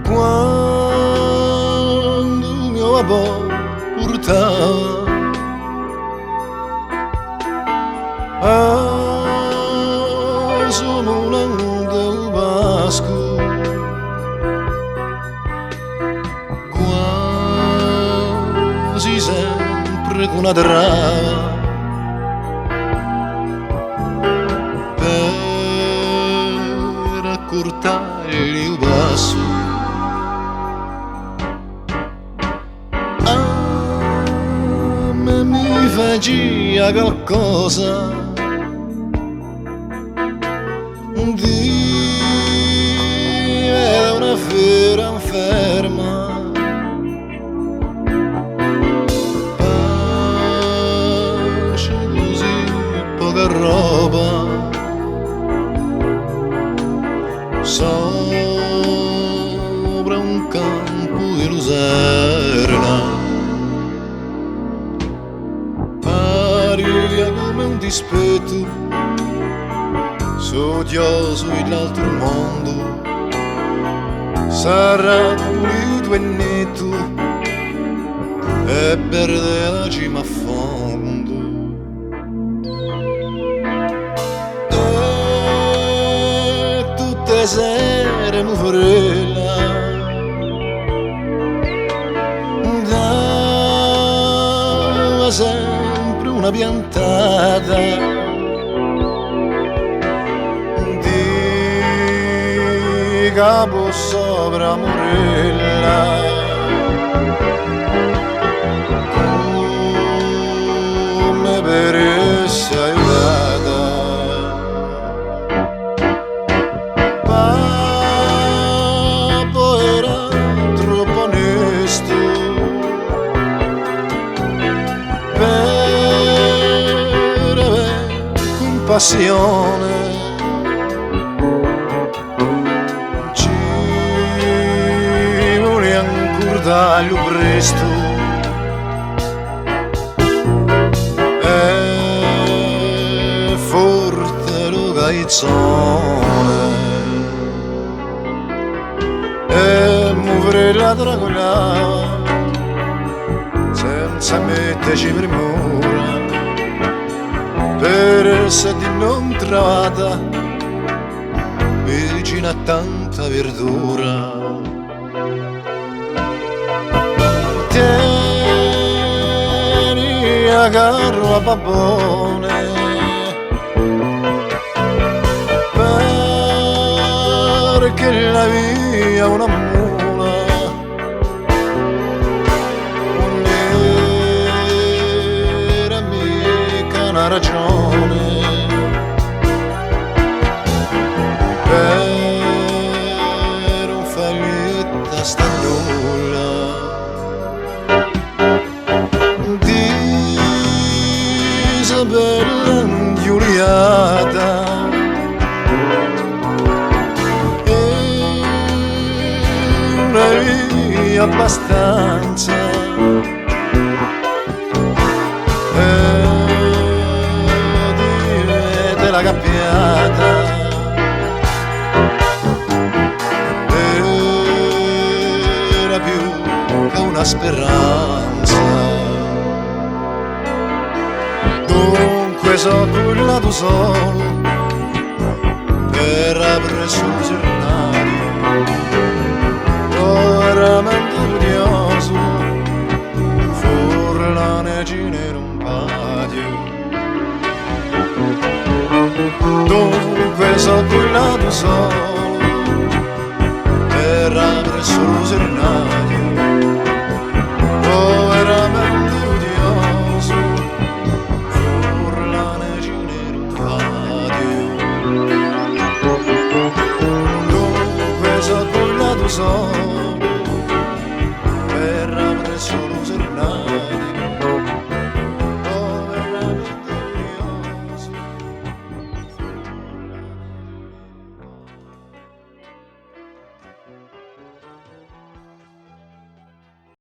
quando mio babbo portava a somulan del Vasco, quasi sempre con una trava per accortargli il passo. Mi faceva qualcosa di una vera inferma, pace così poca roba, sopra un campo di lucerna. Come un dispetto sodioso l'altro mondo sarà pulito e netto e perde la cima a fondo. E tutte sere mi frella da sempre una piantata di capo sopra Morella, come per essere aiutata. Babbo era troppo onesto per passione, ci vuole ancora taglio presto e forte lo caizzone e muovere la dragola senza metterci premura per essere di non trovata vicino a tanta verdura. Tieni a carro a babbone perché la via una mula non era mica una ragione per un fallita sta nulla di Isabella ingiuriata e una via abbastanza la gabbiata era più che una speranza. Dunque so cullato solo per aprire sul giornale, veramente curioso fuori la negina in un patio. Dunque so cullato solo per aprire sul giornale, veramente curioso fuori la negina in un patio. Dunque so cullato solo